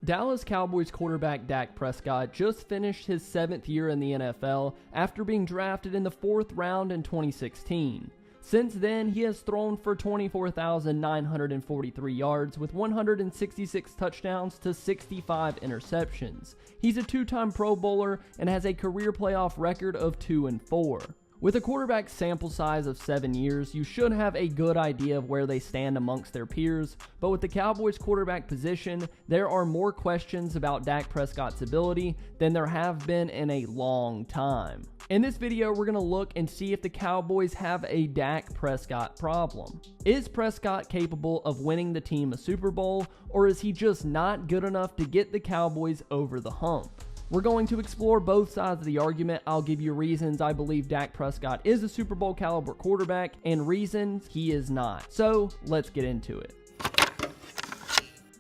Dallas Cowboys quarterback Dak Prescott just finished his 7th year in the NFL after being drafted in the 4th round in 2016. Since then, he has thrown for 24,943 yards with 166 touchdowns to 65 interceptions. He's a 2-time Pro Bowler and has a career playoff record of 2-4. With a quarterback sample size of 7 years, you should have a good idea of where they stand amongst their peers, but with the Cowboys quarterback position, there are more questions about Dak Prescott's ability than there have been in a long time. In this video, we're going to look and see if the Cowboys have a Dak Prescott problem. Is Prescott capable of winning the team a Super Bowl, or is he just not good enough to get the Cowboys over the hump? We're going to explore both sides of the argument. I'll give you reasons I believe Dak Prescott is a Super Bowl caliber quarterback and reasons he is not. So let's get into it.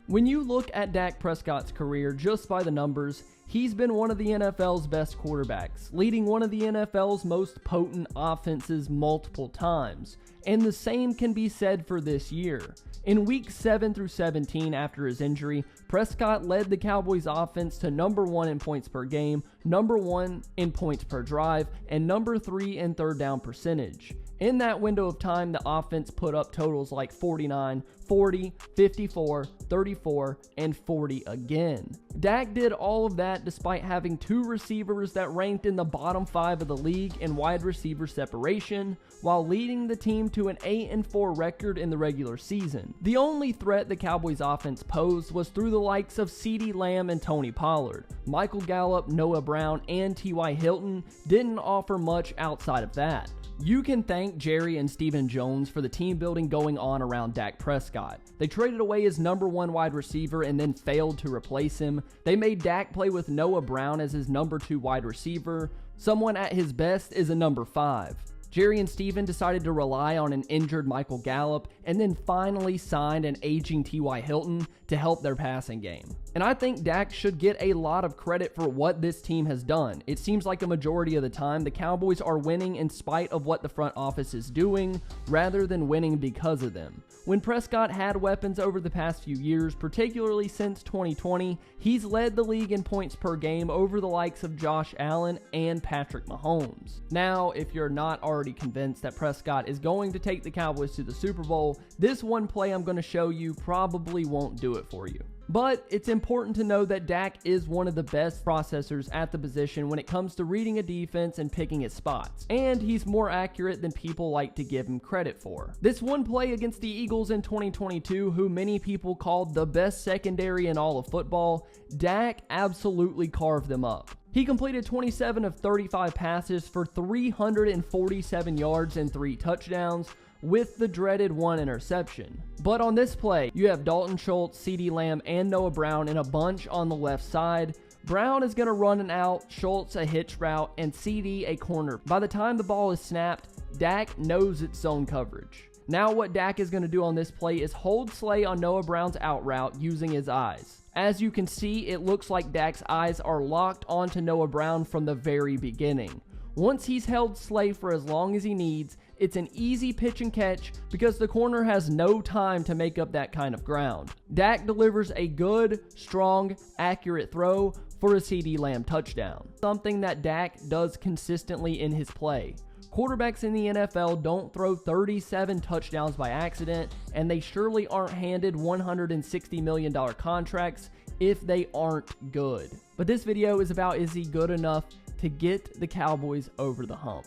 When you look at Dak Prescott's career just by the numbers, he's been one of the NFL's best quarterbacks, leading one of the NFL's most potent offenses multiple times. And the same can be said for this year. In weeks 7 through 17 after his injury, Prescott led the Cowboys offense to number 1 in points per game, number 1 in points per drive, and number 3 in third down percentage. In that window of time, the offense put up totals like 49, 40, 54, 34, and 40 again. Dak did all of that despite having 2 receivers that ranked in the bottom 5 of the league in wide receiver separation, while leading the team to an 8-4 record in the regular season. The only threat the Cowboys offense posed was through the likes of Ceedee Lamb and Tony Pollard. Michael Gallup, Noah Brown, and T.Y. Hilton didn't offer much outside of that. You can thank Jerry and Stephen Jones for the team building going on around Dak Prescott. They traded away his number 1 wide receiver and then failed to replace him. They made Dak play with Noah Brown as his number 2 wide receiver. Someone at his best is a number 5. Jerry and Steven decided to rely on an injured Michael Gallup and then finally signed an aging T.Y. Hilton to help their passing game. And I think Dak should get a lot of credit for what this team has done. It seems like a majority of the time the Cowboys are winning in spite of what the front office is doing rather than winning because of them. When Prescott had weapons over the past few years, particularly since 2020, he's led the league in points per game over the likes of Josh Allen and Patrick Mahomes. Now, if you're not already convinced that Prescott is going to take the Cowboys to the Super Bowl, this one play I'm going to show you probably won't do it for you. But it's important to know that Dak is one of the best processors at the position when it comes to reading a defense and picking his spots, and he's more accurate than people like to give him credit for. This one play against the Eagles in 2022, who many people called the best secondary in all of football, Dak absolutely carved them up. He completed 27 of 35 passes for 347 yards and 3 touchdowns, with the dreaded 1 interception. But on this play, you have Dalton Schultz, Ceedee Lamb, and Noah Brown in a bunch on the left side. Brown is going to run an out, Schultz a hitch route, and Ceedee a corner. By the time the ball is snapped, Dak knows it's zone coverage. Now what Dak is going to do on this play is hold Slay on Noah Brown's out route using his eyes. As you can see, it looks like Dak's eyes are locked onto Noah Brown from the very beginning. Once he's held Slay for as long as he needs, it's an easy pitch and catch because the corner has no time to make up that kind of ground. Dak delivers a good, strong, accurate throw for a Ceedee Lamb touchdown, something that Dak does consistently in his play. Quarterbacks in the NFL don't throw 37 touchdowns by accident, and they surely aren't handed $160 million contracts if they aren't good. But this video is about, is he good enough to get the Cowboys over the hump?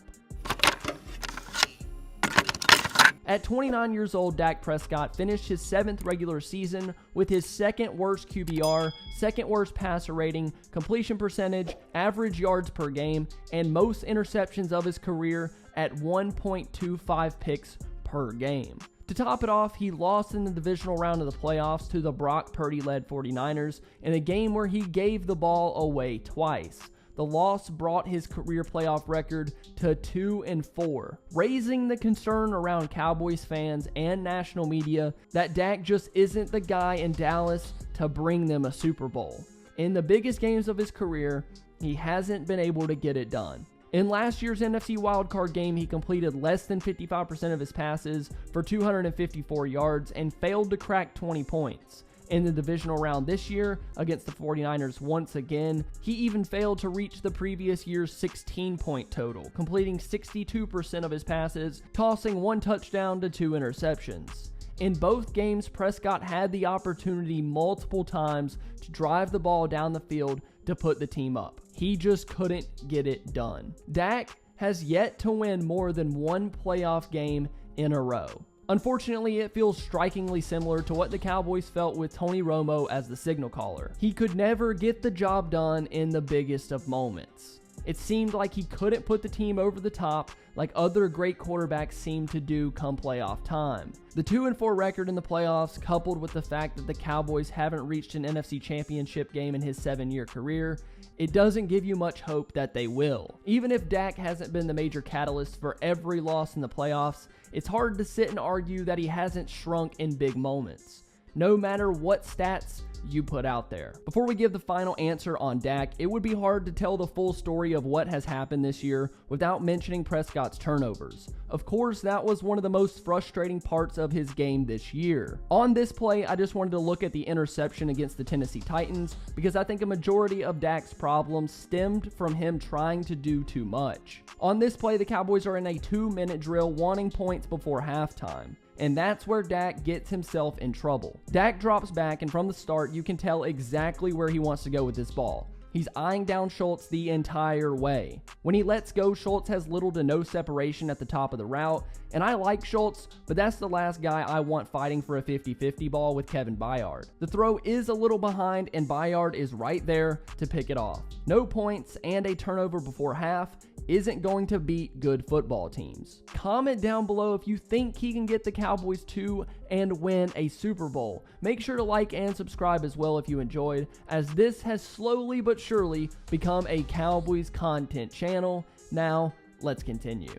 At 29 years old, Dak Prescott finished his 7th regular season with his 2nd worst QBR, 2nd worst passer rating, completion percentage, average yards per game, and most interceptions of his career at 1.25 picks per game. To top it off, he lost in the divisional round of the playoffs to the Brock Purdy-led 49ers in a game where he gave the ball away twice. The loss brought his career playoff record to 2-4, raising the concern around Cowboys fans and national media that Dak just isn't the guy in Dallas to bring them a Super Bowl. In the biggest games of his career, he hasn't been able to get it done. In last year's NFC wildcard game, he completed less than 55% of his passes for 254 yards and failed to crack 20 points. In the divisional round this year against the 49ers once again, he even failed to reach the previous year's 16-point total, completing 62% of his passes, tossing 1 touchdown to 2 interceptions. In both games, Prescott had the opportunity multiple times to drive the ball down the field to put the team up. He just couldn't get it done. Dak has yet to win more than 1 playoff game in a row. Unfortunately, it feels strikingly similar to what the Cowboys felt with Tony Romo as the signal caller. He could never get the job done in the biggest of moments. It seemed like he couldn't put the team over the top like other great quarterbacks seem to do come playoff time. The 2-4 record in the playoffs, coupled with the fact that the Cowboys haven't reached an NFC championship game in his 7-year career, it doesn't give you much hope that they will. Even if Dak hasn't been the major catalyst for every loss in the playoffs, it's hard to sit and argue that he hasn't shrunk in big moments, no matter what stats you put out there. Before we give the final answer on Dak, it would be hard to tell the full story of what has happened this year without mentioning Prescott's turnovers. Of course, that was one of the most frustrating parts of his game this year. On this play, I just wanted to look at the interception against the Tennessee Titans because I think a majority of Dak's problems stemmed from him trying to do too much. On this play, the Cowboys are in a 2-minute drill wanting points before halftime. And that's where Dak gets himself in trouble. Dak drops back, and from the start, you can tell exactly where he wants to go with this ball. He's eyeing down Schultz the entire way. When he lets go, Schultz has little to no separation at the top of the route, and I like Schultz, but that's the last guy I want fighting for a 50-50 ball with Kevin Byard. The throw is a little behind, and Byard is right there to pick it off. No points and a turnover before half isn't going to beat good football teams. Comment down below if you think he can get the Cowboys to and win a Super Bowl. Make sure to like and subscribe as well if you enjoyed, as this has slowly but surely become a Cowboys content channel. Now, let's continue.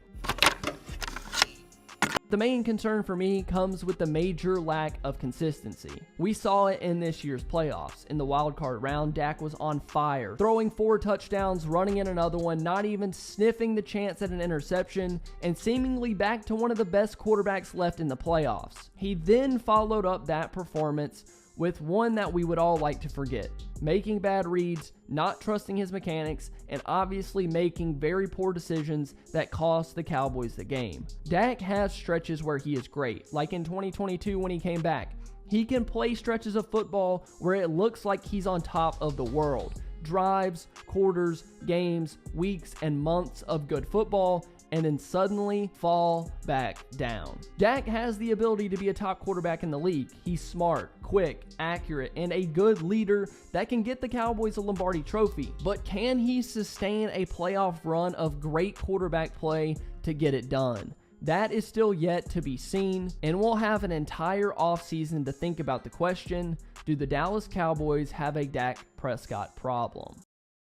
The main concern for me comes with the major lack of consistency. We saw it in this year's playoffs. In the wildcard round, Dak was on fire, throwing 4 touchdowns, running in another one, not even sniffing the chance at an interception, and seemingly back to one of the best quarterbacks left in the playoffs. He then followed up that performance with one that we would all like to forget: making bad reads, not trusting his mechanics, and obviously making very poor decisions that cost the Cowboys the game. Dak has stretches where he is great, like in 2022 when he came back. He can play stretches of football where it looks like he's on top of the world. Drives, quarters, games, weeks, and months of good football, and then suddenly fall back down. Dak has the ability to be a top quarterback in the league. He's smart, quick, accurate, and a good leader that can get the Cowboys a Lombardi trophy. But can he sustain a playoff run of great quarterback play to get it done? That is still yet to be seen, and we'll have an entire offseason to think about the question: do the Dallas Cowboys have a Dak Prescott problem?